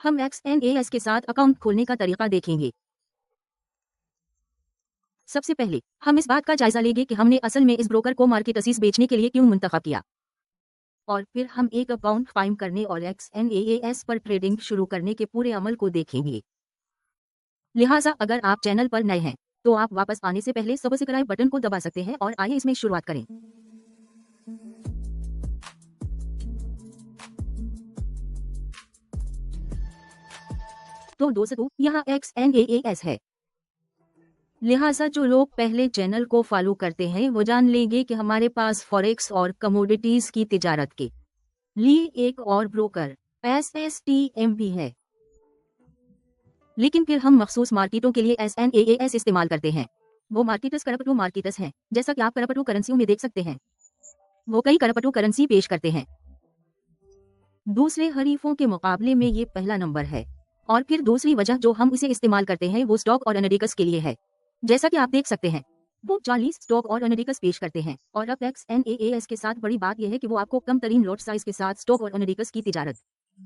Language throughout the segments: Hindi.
हम XNAS के साथ अकाउंट खोलने का तरीका देखेंगे। सबसे पहले हम इस बात का जायजा लेंगे कि हमने असल में इस ब्रोकर को मार्केट असीस बेचने के लिए क्यों मुंतखब किया, और फिर हम एक अकाउंट कायम करने और XNAS पर ट्रेडिंग शुरू करने के पूरे अमल को देखेंगे। लिहाजा अगर आप चैनल पर नए हैं तो आप वापस आने से पहले सब्सक्राइब बटन को दबा सकते हैं और आइए इसमें शुरुआत करें। तो दोस्तों यहाँ XNAS है। लिहाजा जो लोग पहले चैनल को फॉलो करते हैं वो जान लेंगे कि हमारे पास फॉरेक्स और कमोडिटीज की तिजारत के लिए एक और ब्रोकर SSTM भी है, लेकिन फिर हम मखसूस मार्केटों के लिए SNAS इस्तेमाल करते हैं। वो मार्केटर्स करप्टो मार्केटर्स हैं, जैसा कि आप करप्टो करेंसियों में देख सकते हैं। वो कई करप्टो करेंसी पेश करते हैं। दूसरे हरीफों के मुकाबले में ये पहला नंबर है, और फिर दूसरी वजह जो हम इसे इस्तेमाल करते हैं वो स्टॉक और एनालिटिक्स के लिए है। जैसा कि आप देख सकते हैं वो 40 स्टॉक और एनालिटिक्स पेश करते हैं, और अब XNAS के साथ बड़ी बात यह है कि वो आपको कम तरीन लॉट साइज के साथ स्टॉक और एनालिटिक्स की तिजारत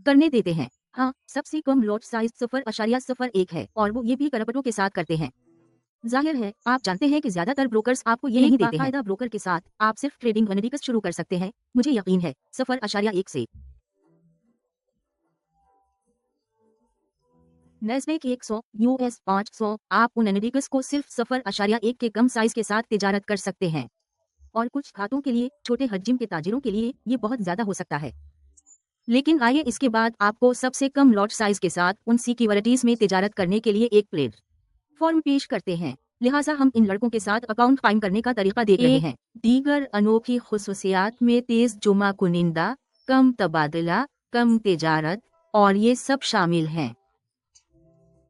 करने देते हैं। हाँ, सबसे कम लॉट साइज 0.01 है, और वो ये भी करप्टो के साथ करते हैं। जाहिर है आप जानते हैं कि ज्यादातर ब्रोकर्स आपको ये नहीं देते हैं। ब्रोकर के साथ आप सिर्फ ट्रेडिंग एनालिटिक्स शुरू कर सकते हैं। मुझे यकीन है 0.1 से नैस्डैक 100 US 500 आप उन एनालिटिक्स को सिर्फ 0.1 के कम साइज के साथ तिजारत कर सकते हैं, और कुछ खातों के लिए, छोटे हजम के ताजिरों के लिए ये बहुत ज्यादा हो सकता है। लेकिन आइए इसके बाद आपको सबसे कम लॉट साइज के साथ उन सिक्योरिटीज में तिजारत करने के लिए एक प्लेटफॉर्म पेश करते हैं। लिहाजा हम इन लड़कों के साथ अकाउंट कायम करने का तरीका देख रहे हैं। दीगर अनोखी खुसूसियात में तेज जुमा कुनिंदा, कम तबादला, कम तिजारत और ये सब शामिल हैं।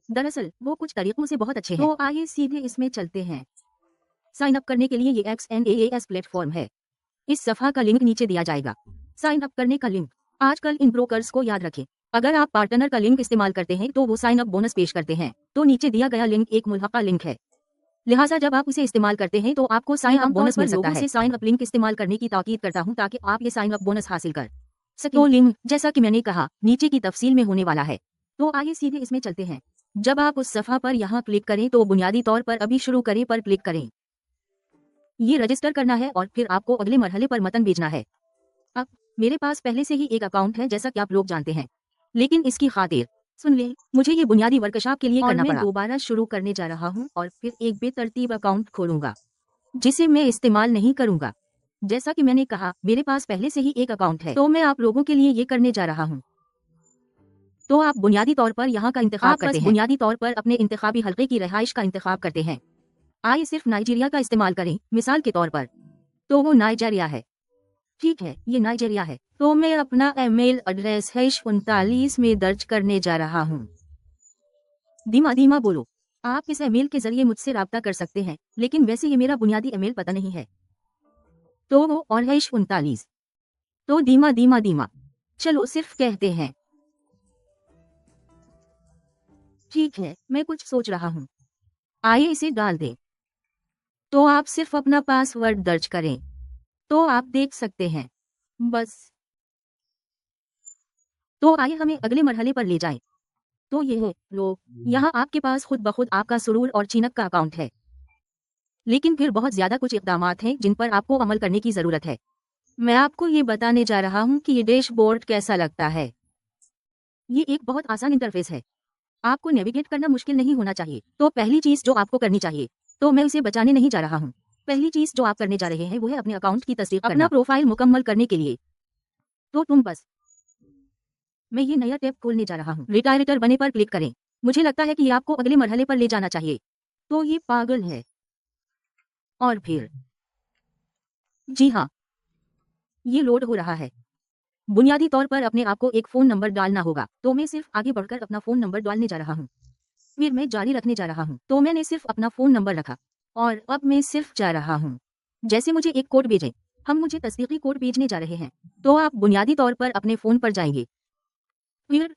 दरअसल वो कुछ तरीकों से बहुत अच्छे हैं। तो आइए सीधे इसमें चलते हैं। साइन अप करने के लिए ये XNAS प्लेटफॉर्म है। इस सफा का लिंक नीचे दिया जाएगा। साइन अप करने का लिंक। आजकल इन ब्रोकर्स को याद रखें, अगर आप पार्टनर का लिंक इस्तेमाल करते हैं तो वो साइन अप बोनस पेश करते हैं। तो नीचे दिया गया लिंक एक मुल्हका लिंक है, लिहाजा जब आप उसे इस्तेमाल करते हैं तो आपको साइन अप बोनस मिल सकता है। से साइन अप लिंक इस्तेमाल करने की ताकीद करता हूँ ताकि आप ये साइन अप बोनस हासिल कर सकें। तो लिंक जैसा कि मैंने कहा नीचे की तफसील में होने वाला है। तो आइए सीधे इसमें चलते हैं। जब आप उस सफा पर यहाँ क्लिक करें तो बुनियादी तौर पर अभी शुरू करें पर क्लिक करें। ये रजिस्टर करना है और फिर आपको अगले मरहले पर मतन भेजना है। अब मेरे पास पहले से ही एक अकाउंट है जैसा कि आप लोग जानते हैं, लेकिन इसकी खातिर सुन ले मुझे ये बुनियादी वर्कशॉप के लिए करना पड़ा। दोबारा शुरू करने जा रहा हूँ और फिर एक बेतरतीब अकाउंट खोलूंगा जिसे मैं इस्तेमाल नहीं करूंगा। जैसा कि मैंने कहा मेरे पास पहले से ही एक अकाउंट है, तो मैं आप लोगों के लिए ये करने जा रहा हूँ। तो आप बुनियादी तौर पर यहाँ का इंतखाब करते हैं। बुनियादी तौर पर अपने इंतखाबी हल्के की रिहाइश का इंतखाब करते हैं। आइए सिर्फ नाइजीरिया का इस्तेमाल करें मिसाल के तौर पर, तो वो नाइजीरिया है। ठीक है, ये नाइजीरिया है, तो मैं अपना ईमेल एड्रेस #39 में दर्ज करने जा रहा हूँ। धीमा धीमा बोलो। आप इस ईमेल के जरिए मुझसे राब्ता कर सकते हैं, लेकिन वैसे ये मेरा बुनियादी ईमेल पता नहीं है। तो वो और #39। तो धीमा धीमा धीमा चलो सिर्फ कहते हैं। ठीक है, मैं कुछ सोच रहा हूँ। आइए इसे डाल दें। तो आप सिर्फ अपना पासवर्ड दर्ज करें। तो आप देख सकते हैं। बस। तो आइए हमें अगले मरहले पर ले जाएं। तो ये है लो, यहाँ आपके पास खुद ब खुद आपका सुरूर और चीनक का अकाउंट है, लेकिन फिर बहुत ज्यादा कुछ इक़दामात हैं जिन पर आपको अमल करने की जरूरत है। मैं आपको ये बताने जा रहा हूँ कि ये डैशबोर्ड कैसा लगता है। ये एक बहुत आसान इंटरफेस है, आपको नेविगेट करना मुश्किल नहीं होना चाहिए। तो पहली चीज जो आपको करनी चाहिए, तो मैं उसे बचाने नहीं जा रहा हूँ। पहली चीज जो आप करने जा रहे हैं वो है अपने अकाउंट की तस्दीक करना। अपना प्रोफाइल मुकम्मल करने के लिए तो तुम बस, मैं ये नया टैब खोलने जा रहा हूँ। रिटायरेटर बने पर क्लिक करें। मुझे लगता है कि ये आपको अगले मरहले पर ले जाना चाहिए। तो ये पागल है। और फिर जी हाँ, ये लोड हो रहा है। बुनियादी तौर पर अपने आप को एक फोन नंबर डालना होगा, तो मैं सिर्फ आगे बढ़कर अपना फोन नंबर डालने जा रहा हूँ। फिर मैं जारी रखने जा रहा हूँ, तो मैंने सिर्फ अपना फोन नंबर रखा, और अब मैं सिर्फ जा रहा हूँ। जैसे मुझे एक कोड भेजें, हम मुझे तस्दीकी कोड भेजने जा रहे हैं, तो आप बुनियादी तौर पर अपने फोन पर जाएंगे। फिर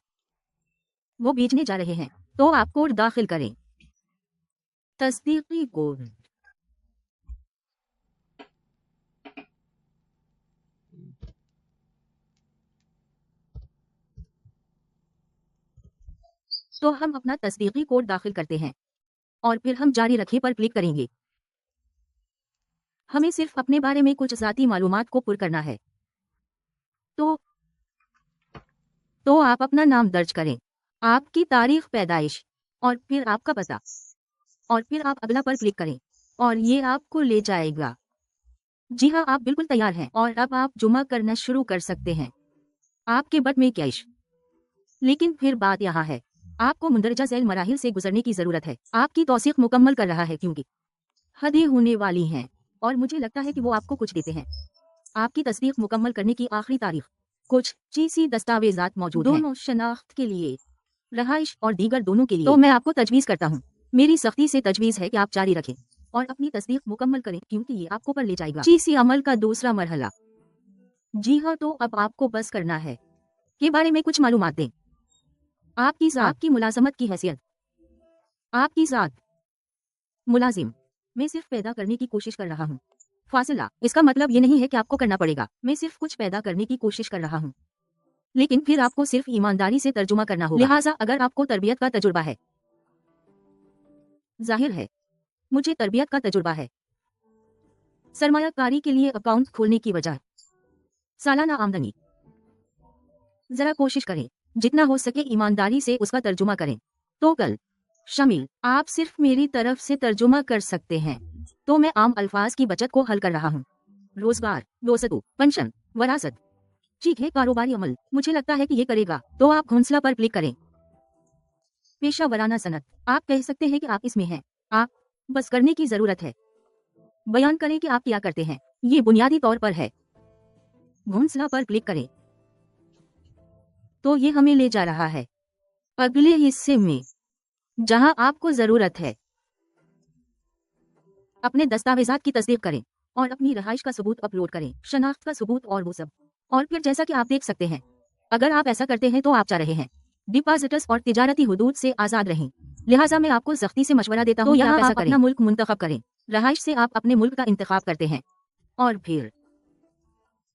वो भेजने जा रहे हैं, तो आप कोड दाखिल करें। तस्दीकी कोड। तो हम अपना तस्दीकी कोड दाखिल करते हैं और फिर हम जारी रखें पर क्लिक करेंगे। हमें सिर्फ अपने बारे में कुछ ज़ाती मालूमात को पुर करना है। तो आप अपना नाम दर्ज करें, आपकी तारीख पैदाइश और फिर आपका पता, और फिर आप अगला पर क्लिक करें और ये आपको ले जाएगा। जी हाँ, आप बिल्कुल तैयार हैं और अब आप जुमा करना शुरू कर सकते हैं। आपके बट में कैश। लेकिन फिर बात यहाँ है, आपको मुंदरजा झैल मराहिल से गुजरने की जरूरत है। आपकी तौसीक मुकम्मल कर रहा है क्योंकि हदें होने वाली हैं और मुझे लगता है कि वो आपको कुछ देते हैं। आपकी तस्दीक मुकम्मल करने की आखिरी तारीख। कुछ चीज़ी दस्तावेजात मौजूद हैं, दोनों शनाख्त के लिए, रहाइश और दीगर दोनों के लिए। तो मैं आपको तजवीज़ करता हूँ, मेरी सख्ती से तजवीज़ है कि आप जारी रखें और अपनी तस्दीक मुकम्मल करें क्योंकि ये आपको पर ले जाएगा। चीज़ी अमल का दूसरा मरहला। जी हाँ, तो अब आपको बस करना है के बारे में कुछ मालूमात दें। आपकी ज़ात, आपकी मुलाजमत की हैसियत, आपकी ज़ात, मुलाजिम। मैं सिर्फ पैदा करने की कोशिश कर रहा हूँ। फासिला, इसका मतलब ये नहीं है कि आपको करना पड़ेगा, मैं सिर्फ कुछ पैदा करने की कोशिश कर रहा हूँ। लेकिन फिर आपको सिर्फ ईमानदारी से तर्जुमा करना होगा। लिहाजा अगर आपको तरबियत का तजुर्बा है, जाहिर है मुझे तरबियत का तजुर्बा है। सरमायाकारी के लिए अकाउंट खोलने की वजह, सालाना आमदनी। जरा कोशिश करें, जितना हो सके ईमानदारी से उसका तर्जुमा करें। तो कल शामिल, आप सिर्फ मेरी तरफ से तर्जुमा कर सकते हैं। तो मैं आम अल्फाज की बचत को हल कर रहा हूँ। रोजगार, दोस्तों, पेंशन, वरासत। ठीक है, कारोबारी अमल, मुझे लगता है कि ये करेगा। तो आप घोंसला पर क्लिक करें। पेशा वराना सनत, आप कह सकते हैं कि आप इसमें हैं, आप बस करने की जरूरत है। बयान करें कि आप क्या करते हैं, ये बुनियादी तौर पर है। घोंसला पर क्लिक करें तो ये हमें ले जा रहा है अगले हिस्से में जहां आपको जरूरत है। अपने दस्तावेजात की तस्दीक करें और अपनी रहाइश का सबूत अपलोड करें, शनाख्त का सबूत और वो सब। और फिर जैसा कि आप देख सकते हैं, अगर आप ऐसा करते हैं तो आप चाह रहे हैं डिपॉजिटर्स और तिजारती हुदूद से आजाद रहें। लिहाजा मैं आपको सख्ती से मशवरा देता हूँ, यहाँ आप अपना मुल्क मुंतखब करें। रहाइश से आप अपने मुल्क का इंतखाब करते हैं और फिर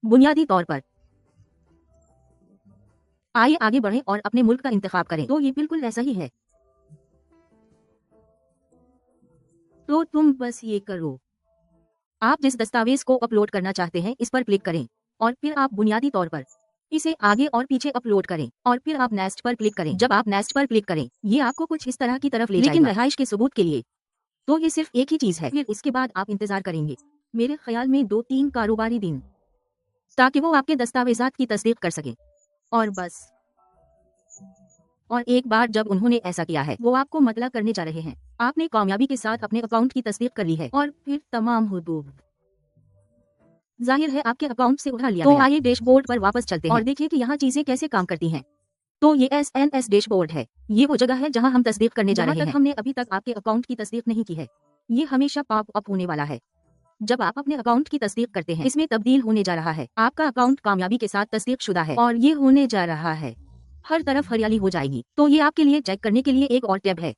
बुनियादी तौर पर आइए आगे बढ़ें और अपने मुल्क का इंतखाब करें। तो ये बिल्कुल ऐसा ही है। तो तुम बस ये करो, आप जिस दस्तावेज को अपलोड करना चाहते हैं इस पर क्लिक करें और फिर आप बुनियादी तौर पर इसे आगे और पीछे अपलोड करें और फिर आप नेक्स्ट पर क्लिक करें। जब आप नेक्स्ट पर क्लिक करें, ये आपको कुछ इस तरह की तरफ ले जाएगा। लेकिन रहाइश के सबूत के लिए तो ये सिर्फ एक ही चीज है। फिर इसके बाद आप इंतजार करेंगे, मेरे ख्याल में 2-3 कारोबारी दिन, ताकि वो आपके दस्तावेजात की तस्दीक कर सके। और बस, और एक बार जब उन्होंने ऐसा किया है, वो आपको मतला करने जा रहे हैं। आपने कामयाबी के साथ अपने अकाउंट की तस्दीक कर ली है और फिर तमाम हुदूद जाहिर है आपके अकाउंट से उठा लिया। तो आइए डैशबोर्ड पर वापस चलते हैं और देखिए कि यहाँ चीजें कैसे काम करती हैं। तो ये SNS डैशबोर्ड है, ये वो जगह है जहाँ हम तस्दीक करने जा रहे हैं। हमने अभी तक आपके अकाउंट की तस्दीक नहीं की है, ये हमेशा पॉप अप होने वाला है जब आप अपने अकाउंट की तस्दीक करते हैं। इसमें तब्दील होने जा रहा है, आपका अकाउंट कामयाबी के साथ तस्दीक शुदा है और ये होने जा रहा है, हर तरफ हरियाली हो जाएगी। तो ये आपके लिए चेक करने के लिए एक और टैब है,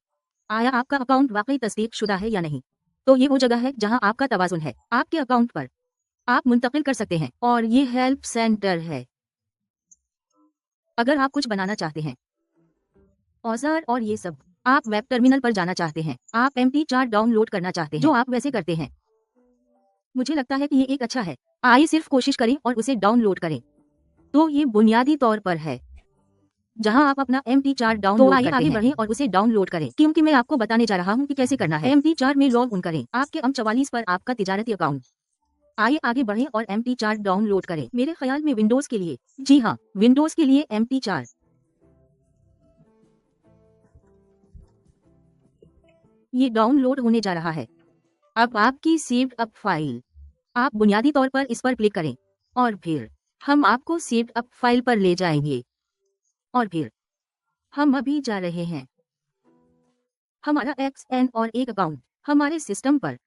आया आपका अकाउंट वाकई तस्दीक शुदा है या नहीं। तो ये वो जगह है जहां आपका तवाजुन है, आपके अकाउंट पर आप मुंतकिल कर सकते हैं। और ये हेल्प सेंटर है, अगर आप कुछ बनाना चाहते हैं, औजार और ये सब। आप वेब टर्मिनल पर जाना चाहते हैं, आप MP4 डाउनलोड करना चाहते हैं, जो आप वैसे करते हैं। मुझे लगता है कि ये एक अच्छा है, आइए सिर्फ कोशिश करें और उसे डाउनलोड करें। तो ये बुनियादी तौर पर है जहां आप अपना MP4 डाउनलोड करते हैं। आगे बढ़ें और उसे डाउनलोड करें क्योंकि मैं आपको बताने जा रहा हूं कि कैसे करना है। MP4 में लॉग इन करें, आपके M44 पर आपका तिजारती अकाउंट। आइए आगे बढ़ें और MP4 डाउनलोड करें। मेरे ख्याल में विंडोज के लिए, जी हाँ, विंडोज के लिए MP4। ये डाउनलोड होने जा रहा है। अब आपकी सेव्ड अप फाइल, आप बुनियादी तौर पर इस पर क्लिक करें और फिर हम आपको सेव्ड अप फाइल पर ले जाएंगे और फिर हम अभी जा रहे हैं हमारा XN और एक अकाउंट हमारे सिस्टम पर।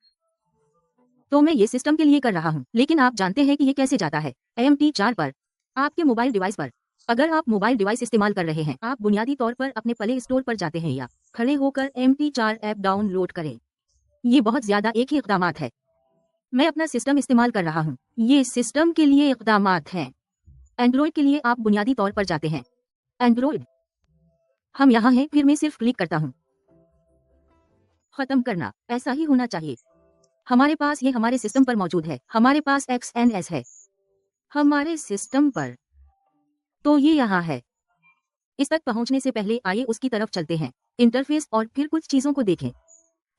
तो मैं ये सिस्टम के लिए कर रहा हूँ, लेकिन आप जानते हैं कि ये कैसे जाता है MP4 पर, आपके मोबाइल डिवाइस पर। अगर आप मोबाइल डिवाइस इस्तेमाल कर रहे हैं, आप बुनियादी तौर पर अपने प्ले स्टोर पर जाते हैं या खड़े होकर MP4 ऐप डाउनलोड करें। ये बहुत ज्यादा एक ही इक़दामात है। मैं अपना सिस्टम इस्तेमाल कर रहा हूँ, ये सिस्टम के लिए इक़दामात हैं। एंड्रॉयड के लिए आप बुनियादी तौर पर जाते हैं एंड्रॉयड हम यहाँ हैं, फिर मैं सिर्फ क्लिक करता हूँ। खत्म करना, ऐसा ही होना चाहिए। हमारे पास ये हमारे सिस्टम पर मौजूद है। हमारे पास XNS है हमारे सिस्टम पर, तो ये यहाँ है। इस तक पहुंचने से पहले आइए उसकी तरफ चलते हैं, इंटरफेस और फिर कुछ चीजों को देखें।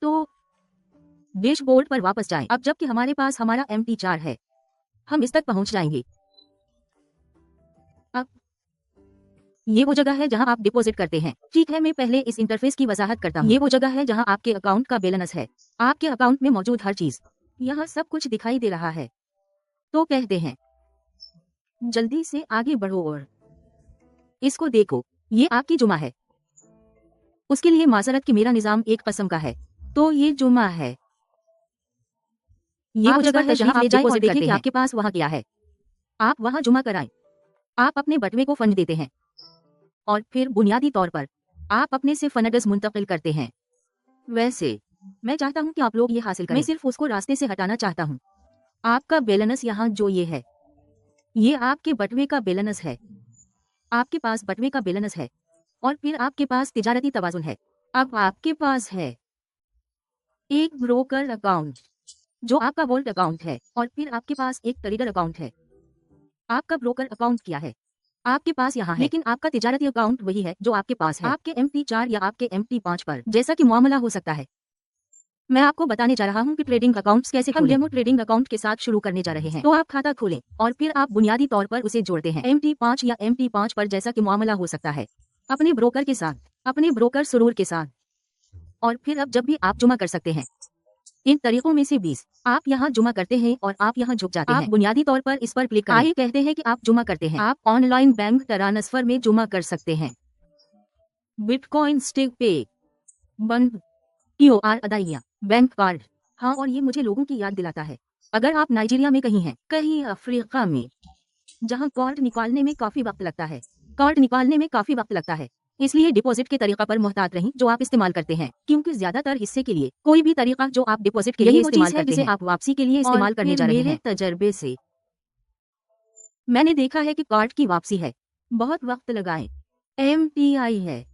तो डैशबोर्ड पर वापस जाएं। अब जबकि हमारे पास हमारा MT4 है, हम इस तक पहुंच जाएंगे। अब ये वो जगह है जहां आप डिपॉजिट करते हैं। ठीक है, मैं पहले इस इंटरफेस की वजाहत करता हूँ। ये वो जगह है जहां आपके अकाउंट का बैलेंस है, आपके अकाउंट में मौजूद हर चीज। यहाँ सब कुछ दिखाई दे रहा है। तो कहते हैं, जल्दी से आगे बढ़ो और इसको देखो। ये आपकी जुमा है। उसके लिए माजरत कि मेरा निजाम एक कस्म का है। तो ये जुमा है। ये वो जगह है जहां आप डिपॉजिट करते हैं। आपके पास वहां क्या है, आप वहां जुमा कराएं। आप अपने बटवे को फंड देते हैं और फिर बुनियादी तौर पर आप अपने से फंड्स मुंतकिल करते हैं। वैसे मैं चाहता हूं कि आप लोग ये हासिल करें। मैं सिर्फ उसको रास्ते से हटाना चाहता हूं। आपका बैलेंस यहाँ जो ये है, ये आपके बटवे का बैलेंस है। आपके पास बटवे का बैलेंस है और फिर आपके पास तिजारती तवाजुन है। अब आपके पास है एक ब्रोकर अकाउंट जो आपका वोल्ट अकाउंट है और फिर आपके पास एक ट्रेडर अकाउंट है। आपका ब्रोकर अकाउंट क्या है, आपके पास यहाँ है, लेकिन आपका तिजारती अकाउंट वही है जो आपके पास है आपके MT4 या आपके MT5 पर। जैसा कि मामला हो सकता है, मैं आपको बताने जा रहा हूँ कि ट्रेडिंग अकाउंट्स कैसे खोलें। हम डेमो ट्रेडिंग अकाउंट के साथ शुरू करने जा रहे हैं। तो आप खाता खोलें और फिर आप बुनियादी तौर पर उसे जोड़ते हैं MT5 या MT5 पर, जैसा कि मामला हो सकता है, अपने ब्रोकर के साथ, अपने ब्रोकर सुरूर के साथ। और फिर अब जब भी आप जुमा कर सकते हैं, इन तरीकों में से 20 आप यहाँ जुमा करते हैं और आप यहाँ झुक जाते हैं। बुनियादी तौर पर इस पर क्लिक करें। आइए कहते हैं कि आप जुमा करते हैं। आप ऑनलाइन बैंक ट्रांसफर में जुमा कर सकते हैं, बिटकॉइन, स्टिक पे, बंद, QR अदाइयाँ, बैंक कार्ड। हाँ, और ये मुझे लोगों की याद दिलाता है, अगर आप नाइजीरिया में कहीं हैं, कहीं अफ्रीका में, जहाँ कार्ड निकालने में काफी वक्त लगता है, कार्ड निकालने में काफी वक्त लगता है, इसलिए डिपॉजिट के तरीका पर मोहतात रहें जो आप इस्तेमाल करते हैं, क्योंकि ज्यादातर हिस्से के लिए कोई भी तरीका जो आप डिपॉजिट के लिए इस्तेमाल करते हैं, आप वापसी के लिए इस्तेमाल करने जा रहे हैं। तजर्बे से मैंने देखा है कि कार्ड की वापसी है, बहुत वक्त लगाएं। MTI है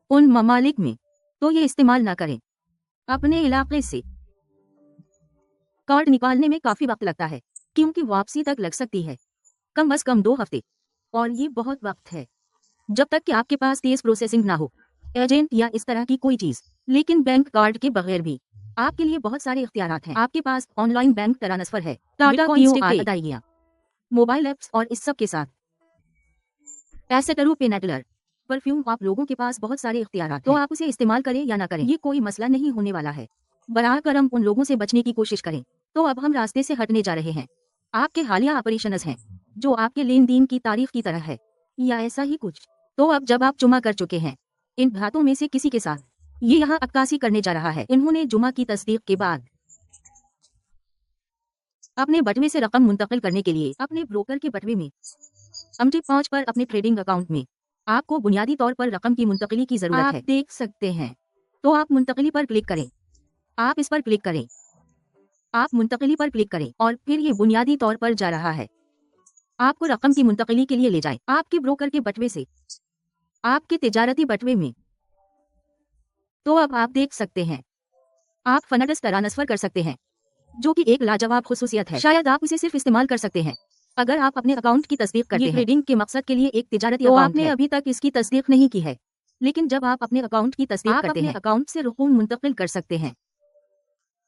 उन ममालिक में, तो ये इस्तेमाल ना करें। अपने इलाके से कार्ड निकालने में काफी वक्त लगता है, क्योंकि वापसी तक लग सकती है कम अज कम 2 हफ्ते, और ये बहुत वक्त है जब तक कि आपके पास तेज प्रोसेसिंग ना हो, एजेंट या इस तरह की कोई चीज। लेकिन बैंक कार्ड के बगैर भी आपके लिए बहुत सारे इख्तियारात हैं। आपके पास ऑनलाइन बैंक ट्रांसफर है, QR अदायगियां, मोबाइल एप्स और इस सब के साथ पैसेटरू पे नेटलर परफ्यूम। आप लोगों के पास बहुत सारे इख्तियारात तो आप उसे इस्तेमाल करें या ना करें, ये कोई मसला नहीं होने वाला है। बराह करम उन लोगों से बचने की कोशिश करें। तो अब हम रास्ते से हटने जा रहे हैं। आपके हालिया ऑपरेशंस हैं जो आपके लेन देन की तारीख की तरह है या ऐसा ही कुछ। तो अब जब आप जुमा कर चुके हैं, इन भातों में से किसी के साथ ये यहाँ अक्कासी करने जा रहा है। इन्होंने जुमा की तस्दीक के बाद अपने बटवे से रकम मुंतकिल करने के लिए अपने ब्रोकर के बटवे में MT5 पर अपने ट्रेडिंग अकाउंट में आपको बुनियादी तौर पर रकम की मुंतकिली की जरूरत है। देख सकते हैं, तो आप मुंतकिली पर क्लिक करें, आप इस पर क्लिक करें, आप मुंतकिली पर क्लिक करें और फिर ये बुनियादी तौर पर जा रहा है। आपको रकम की मुंतकिली के लिए ले जाए आपके ब्रोकर के बटवे से आपके तिजारती बटवे में। तो अब आप देख सकते हैं, आप फंड्स ट्रांसफर कर सकते हैं, जो कि एक लाजवाब खुसूसियत है। शायद आप इसे सिर्फ इस्तेमाल कर सकते हैं अगर आप अपने अकाउंट की तस्दीक करते हैं। ट्रेडिंग के मकसद के लिए एक तिजारती अकाउंट है। आपने अभी तक इसकी तस्दीक नहीं की है, लेकिन जब आप अपने अकाउंट की तस्दीक करते हैं, अकाउंट से रकूम मुंतकिल कर सकते हैं।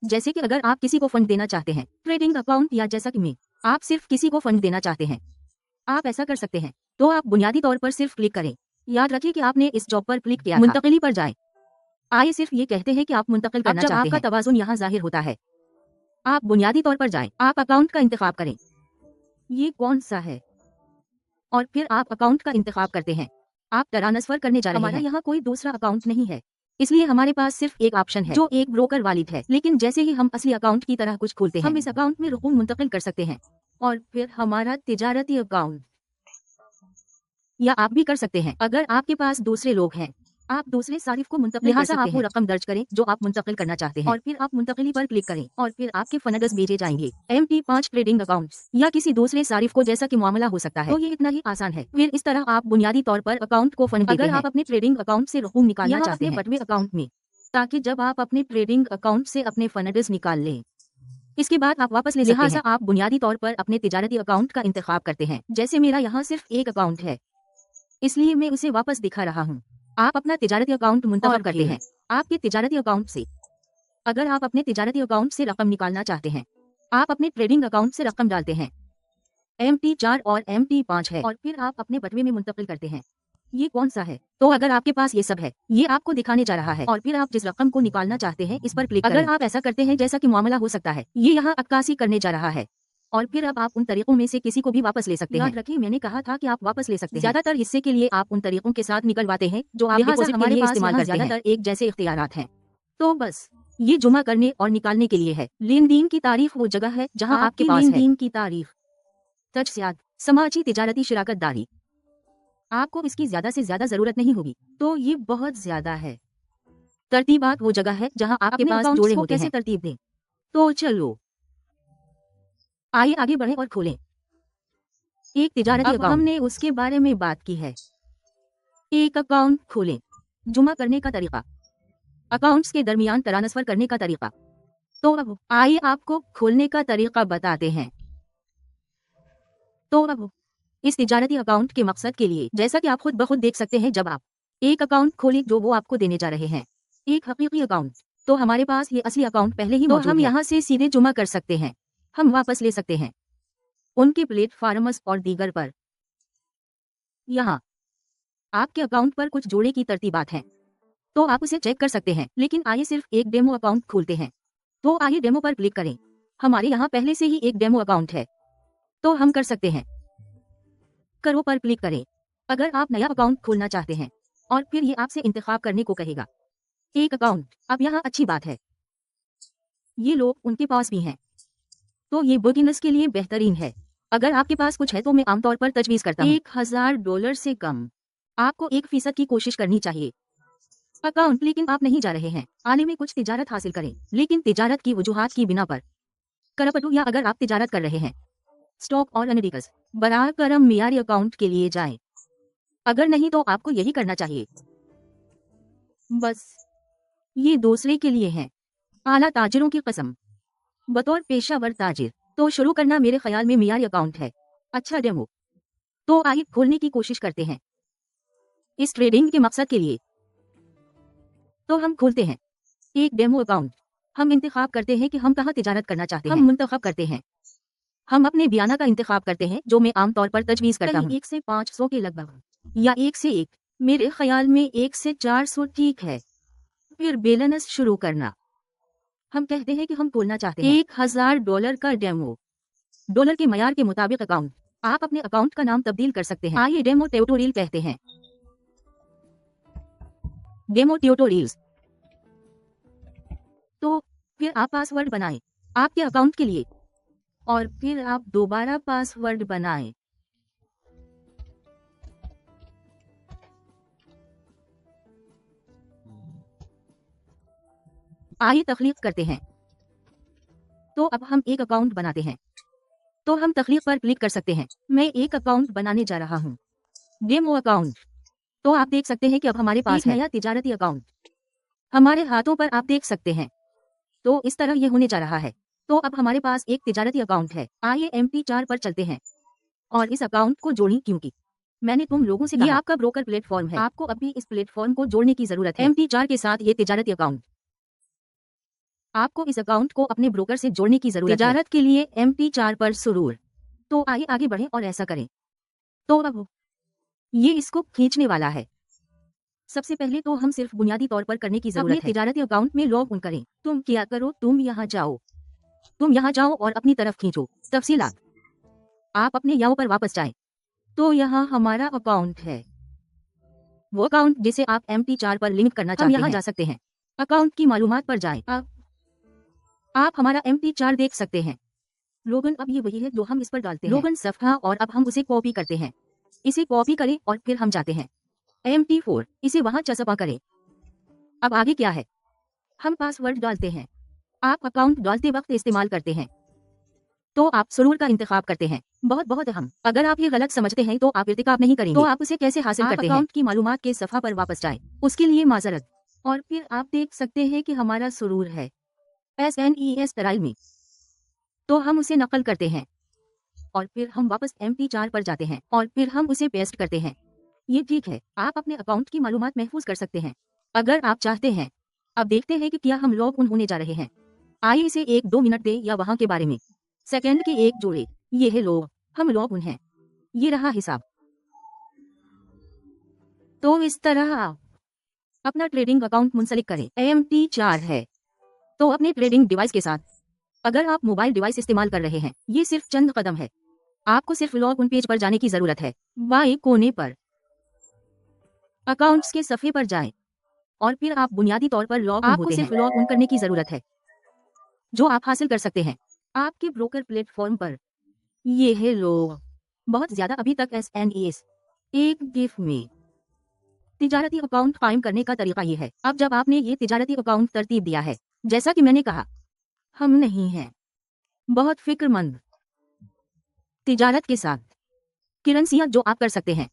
जैसे कि अगर आप किसी को फंड देना चाहते हैं, ट्रेडिंग अकाउंट, या जैसा कि मैं, आप सिर्फ किसी को फंड देना चाहते हैं, आप ऐसा कर सकते हैं। तो आप बुनियादी तौर पर सिर्फ क्लिक करें। याद रखिए कि आपने इस जॉब पर क्लिक किया था। मुंतकिली पर जाएं। आइए सिर्फ ये कहते हैं कि आप मुंतकिल करना चाहते हैं। आपका तवाजुन यहाँ जाहिर होता है। आप बुनियादी तौर पर जाएं, आप अकाउंट का इंतखाब करें, ये कौन सा है, और फिर आप अकाउंट का इंतखाब करते हैं। आप ट्रांसफर करने जा रहे हैं। हमारा यहाँ कोई दूसरा अकाउंट नहीं है, इसलिए हमारे पास सिर्फ एक ऑप्शन है जो एक ब्रोकर वालिद है। लेकिन जैसे ही हम असली अकाउंट की तरह कुछ खोलते हैं, हम इस अकाउंट में रकूम मुंतकिल कर सकते हैं और फिर हमारा तिजारती अकाउंट, या आप भी कर सकते हैं अगर आपके पास दूसरे लोग हैं आप दूसरे सारिफ को मुंतकिल कर सकते हैं। आप वो रकम दर्ज करें जो आप मुंतकिल करना चाहते हैं और फिर आप मुंतकिली पर क्लिक करें और फिर आपके फंड्स भेजे जाएंगे। MT5 ट्रेडिंग अकाउंट्स या किसी दूसरे सारिफ को जैसा कि मामला हो सकता है। तो ये इतना ही आसान है। फिर इस तरह आप बुनियादी तौर पर अकाउंट को फंड देते हैं। अगर आप अपने ट्रेडिंग अकाउंट से रकूम निकालना चाहते हैं बटवे अकाउंट में, ताकि जब आप अपने ट्रेडिंग अकाउंट से अपने फंड्स निकाल लें, इसके बाद आप वापस ले सकते हैं। लिहाजा आप बुनियादी तौर पर अपने तिजारती अकाउंट का इंतखाब करते हैं। जैसे मेरा यहाँ सिर्फ एक अकाउंट है, इसलिए मैं उसे वापस दिखा रहा हूँ। आप अपना तिजारती अकाउंट मुंतखब करते हैं। आपके तिजारती अकाउंट से अगर आप अपने तिजारती अकाउंट से रकम निकालना चाहते हैं, आप अपने ट्रेडिंग अकाउंट से रकम डालते हैं। MT4 और MT5 है और फिर आप अपने बटवे में मुंतकिल करते हैं। ये कौन सा है? तो अगर आपके पास ये सब है, ये आपको दिखाने जा रहा है और फिर आप जिस रकम को निकालना चाहते हैं इस पर क्लिक करें। अगर आप ऐसा करते हैं जैसा कि मामला हो सकता है, ये यहाँ अक्कासी करने जा रहा है और फिर अब आप उन तरीकों में से किसी को भी वापस ले सकते हैं। याद रखिए मैंने कहा था कि आप वापस ले सकते हैं। ज्यादातर हिस्से के लिए आप उन तरीकों के साथ निकलवाते हैं जो आप डिपॉजिट के लिए इस्तेमाल करते हैं। ज्यादातर एक जैसे इख्तियारात हैं। तो बस ये जमा करने और निकालने के लिए है। लेन देन की तारीफ वो जगह है जहाँ आपके पास लेन देन की तारीफ, तजसियात, समाजी तिजारती शिराकत दारी। आपको इसकी ज्यादा से ज्यादा जरूरत नहीं होगी, तो ये बहुत ज्यादा है। तरतीबात वो जगह है जहाँ आपके पास जोड़े होते हैं। कैसे तरतीब दें? तो चलो आइए आगे बढ़ें और खोलें एक तिजारती अकाउंट। हमने उसके बारे में बात की है। एक अकाउंट खोलें। जुमा करने का तरीका, अकाउंट्स के दरमियान ट्रांसफर करने का तरीका। तो अब आइए आपको खोलने का तरीका बताते हैं। तो अब इस तिजारती अकाउंट के मकसद के लिए, जैसा कि आप खुद ब खुद देख सकते हैं, जब आप एक अकाउंट खोलें जो वो आपको देने जा रहे हैं, एक हकीकी अकाउंट, तो हमारे पास ये असली अकाउंट पहले ही मौजूद है। हम यहाँ से सीधे जुमा कर सकते हैं, हम वापस ले सकते हैं उनके प्लेटफॉर्म्स और दीगर पर। यहाँ आपके अकाउंट पर कुछ जोड़े की तरतीबात हैं, तो आप उसे चेक कर सकते हैं। लेकिन आइए सिर्फ एक डेमो अकाउंट खोलते हैं। तो आइए डेमो पर क्लिक करें। हमारे यहाँ पहले से ही एक डेमो अकाउंट है, तो हम कर सकते हैं। करो पर क्लिक करें अगर आप नया अकाउंट खोलना चाहते हैं और फिर ये आपसे इंतखाब करने को कहेगा एक अकाउंट। अब यहाँ अच्छी बात है, ये लोग उनके पास भी हैं, तो ये बिगिनर्स के लिए बेहतरीन है। अगर आपके पास कुछ है तो मैं आमतौर पर तजवीज़ करता हूँ $1000 से कम आपको 1% की कोशिश करनी चाहिए अकाउंट। लेकिन आप नहीं जा रहे हैं आने में कुछ तिजारत हासिल करें, लेकिन तिजारत की वजूहात की बिना पर करपटू, या अगर आप तिजारत कर रहे हैं स्टॉक और एनालिटिक्स, बराह करम मियारी अकाउंट के लिए जाएं। अगर नहीं तो आपको यही करना चाहिए। बस ये दूसरे के लिए है, आला ताजिरों की कसम, बतौर पेशावर ताजिर तो शुरू करना मेरे ख्याल में मियारी अकाउंट है। अच्छा डेमो, तो आइए खोलने की कोशिश करते हैं इस ट्रेडिंग के मकसद के लिए। तो हम खोलते हैं एक डेमो अकाउंट। हम इंतखाब करते हैं कि हम कहाँ तिजारत करना चाहते हैं। हम मुंतखब करते हैं, हम अपने बयाना का इंतखाब करते हैं जो मैं आमतौर पर तजवीज़ करता हूँ 1 से 500 के लगभग, या 1 से 1, मेरे ख्याल में 1 से 400 ठीक है। फिर बैलेंस शुरू करना। हम कहते हैं कि हम खोलना चाहते हैं $1000 का डेमो, डॉलर के मयार के मुताबिक अकाउंट। आप अपने अकाउंट का नाम तब्दील कर सकते हैं। आइए डेमो ट्यूटोरियल कहते हैं, डेमो ट्यूटोरियल्स। तो फिर आप पासवर्ड बनाएं आपके अकाउंट के लिए और फिर आप दोबारा पासवर्ड बनाएं। आइए तख्लीक करते हैं। तो अब हम एक अकाउंट बनाते हैं, तो हम तख्लीक पर क्लिक कर सकते हैं। मैं एक अकाउंट बनाने जा रहा हूँ, डेमो अकाउंट। तो आप देख सकते हैं कि अब हमारे पास नया तिजारती अकाउंट हमारे हाथों पर आप देख सकते हैं। तो इस तरह ये होने जा रहा है। तो अब हमारे पास एक तिजारती अकाउंट है। आइए MT4 पर चलते हैं और इस अकाउंट को जोड़ें, क्योंकि मैंने तुम लोगों से कहा ये आपका ब्रोकर प्लेटफॉर्म है, आपको अभी इस प्लेटफॉर्म को जोड़ने की जरूरत है। MT4 के साथ ये तिजारती अकाउंट, आपको इस अकाउंट को अपने ब्रोकर से जोड़ने की जरूरत है तिजारत के लिए MT4 पर सुरूर। तो आइए आगे बढ़ें और ऐसा करें। तो अब ये इसको खींचने वाला है। सबसे पहले तो हम सिर्फ बुनियादी तौर पर करने की जरूरत है। तिजारती अकाउंट में लॉग इन करें। तुम क्या करो, तुम यहाँ जाओ और अपनी तरफ खींचो तफसीलात। आप अपने याओ पर वापस जाएं। तो यहाँ हमारा अकाउंट है, वो अकाउंट जिसे आप MT4 पर लिंक करना चाहते हैं। हम यहाँ जा सकते हैं, अकाउंट की मालूमात पर जाएं। आप हमारा MT4 देख सकते हैं। लोगन अब ये वही है जो हम इस पर डालते हैं, लोगन सफ़ा, और अब हम उसे कॉपी करते हैं। इसे कॉपी करें और फिर हम जाते हैं AMT4 इसे वहां चस्पा करें। अब आगे क्या है? हम पासवर्ड डालते हैं। आप अकाउंट डालते वक्त इस्तेमाल करते हैं तो आप सुरूर का इंतखाब करते हैं। बहुत बहुत अहम, अगर आप ये गलत समझते हैं तो आप इर्तिकाब नहीं करेंगे। तो आप उसे कैसे हासिल करते हैं? अकाउंट की मालूमात के सफ़ा पर वापस जाएं। उसके लिए माजरत। और फिर आप देख सकते हैं कि हमारा सुरूर है SNES टराइल में, तो हम उसे नकल करते हैं और फिर हम वापस MT4 पर जाते हैं और फिर हम उसे पेस्ट करते हैं। ये ठीक है, आप अपने अकाउंट की मालूमात महफूज कर सकते हैं अगर आप चाहते हैं। अब देखते हैं कि क्या हम लॉग इन होने जा रहे हैं। आइए इसे 1-2 मिनट दें या वहां के बारे में सेकंड के एक जोड़े। ये है लोग, हम लॉग इन हैं। ये रहा हिसाब। तो इस तरह आप अपना ट्रेडिंग अकाउंट मुंसलिक करें। AMT4 है तो अपने ट्रेडिंग डिवाइस के साथ, अगर आप मोबाइल डिवाइस इस्तेमाल कर रहे हैं, ये सिर्फ चंद कदम है। आपको सिर्फ लॉग इन पेज पर जाने की जरूरत है। बाएं कोने पर अकाउंट्स के सफे पर जाएं और फिर आप बुनियादी तौर पर लॉग इन होते हैं। आपको सिर्फ लॉग इन करने की जरूरत है जो आप हासिल कर सकते हैं आपके ब्रोकर प्लेटफॉर्म पर। ये है लोग, बहुत ज्यादा अभी तक SNES एक गिफ्ट में तिजारती अकाउंट कायम करने का तरीका ये है। अब जब आपने ये तिजारती अकाउंट तरतीब दिया है, जैसा कि मैंने कहा, हम नहीं हैं बहुत फिक्रमंद तिजारत के साथ करेंसियां जो आप कर सकते हैं,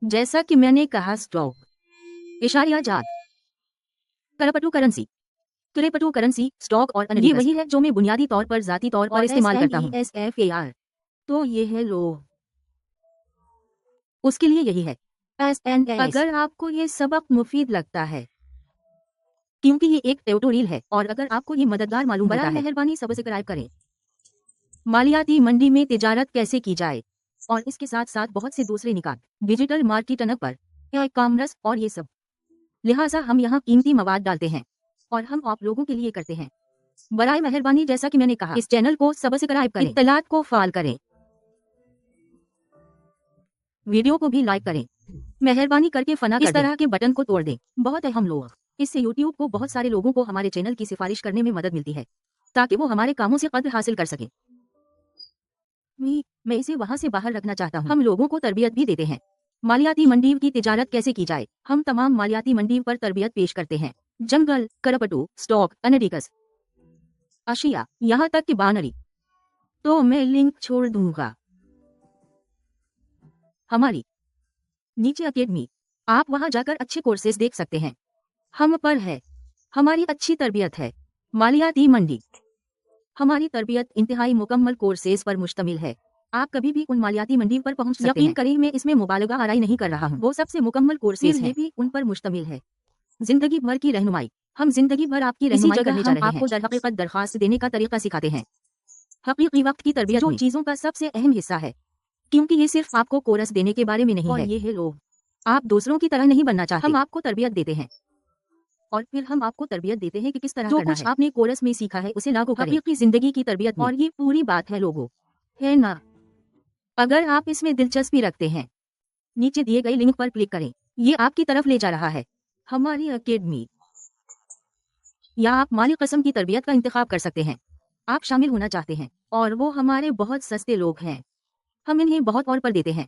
जैसा कि मैंने कहा, स्टॉक इशारिया जात करपटू करेंसी, क्रिप्टो करेंसी, स्टॉक और ये वही है जो मैं बुनियादी तौर पर जाती तौर पर इस्तेमाल करता हूँ। SFAR तो ये है लो, उसके लिए यही है SNS। अगर आपको ये सबक मुफीद लगता है क्योंकि ये एक ट्यूटोरियल है और अगर आपको ये मददगार मालूम होता है, मेहरबानी सब्सक्राइब करें। मालियाती मंडी में तिजारत कैसे की जाए और इसके साथ साथ बहुत से दूसरे निकात, डिजिटल मार्केटिंग पर ई-कॉमर्स और ये सब। लिहाजा हम यहाँ कीमती मवाद डालते हैं और हम आप लोगों के लिए करते हैं। बराए मेहरबानी, जैसा कि मैंने कहा, इस चैनल को सब्सक्राइब करें, इत्तलात को फाल करें, वीडियो को भी लाइक करें। मेहरबानी करके फना इस तरह के बटन को तोड़ दें। बहुत अहम लोग, इससे YouTube को बहुत सारे लोगों को हमारे चैनल की सिफारिश करने में मदद मिलती है ताकि वो हमारे कामों से कद्र हासिल कर सके। मैं इसे वहां से बाहर रखना चाहता हूँ। हम लोगों को तरबियत भी देते हैं। मालियाती मंडी की तिजारत कैसे की जाए, हम तमाम मालियाती मंडी पर तरबियत पेश करते हैं। जंगल, करपटू, स्टॉक, एनालिटिक्स, अशिया, यहाँ तक कि बानरी। तो मैं लिंक छोड़ दूंगा हमारी नीचे अकेडमी, आप वहां जाकर अच्छे कोर्सेज देख सकते हैं। हम पर है, हमारी अच्छी तरबियत है। मालियाती मंडी, हमारी तरबियत इंतहाई मुकम्मल कोर्सेज पर मुश्तमिल है। आप कभी भी उन मालियाती मंडी पर पहुंच सकते हैं। यकीन करें, मैं इसमें मुबालगा आराई नहीं कर रहा हूँ। वो सबसे मुकम्मल कोर्सेज हैं, भी उन पर मुश्तमिल है। जिंदगी भर की रहनुमाई, हम जिंदगी भर आपकी रहनुमाई करने जा रहे हैं। आपको दरहकीकत दरखास्त देने का तरीका सिखाते हैं। हकीकी वक्त की तरबियत जो चीजों का सबसे अहम हिस्सा है, क्योंकि ये सिर्फ आपको कोर्स देने के बारे में नहीं है। ये है लोग, आप दूसरों की तरह नहीं बनना चाहते। हम आपको तरबियत देते हैं और फिर हम आपको तरबियत देते हैं कि किस तरह जो कुछ आपने कोर्स में सीखा है उसे लागू करें हकीकी जिंदगी की तरबियत। और ये पूरी बात है लोगों, है ना? अगर आप इसमें दिलचस्पी रखते हैं, नीचे दिए गए लिंक पर क्लिक करें। ये आपकी तरफ ले जा रहा है हमारी अकेडमी, या आप माली कसम की तरबियत का इंतखाब कर सकते हैं। आप शामिल होना चाहते हैं और वो हमारे बहुत सस्ते लोग हैं, हम इन्हें बहुत और पर देते हैं।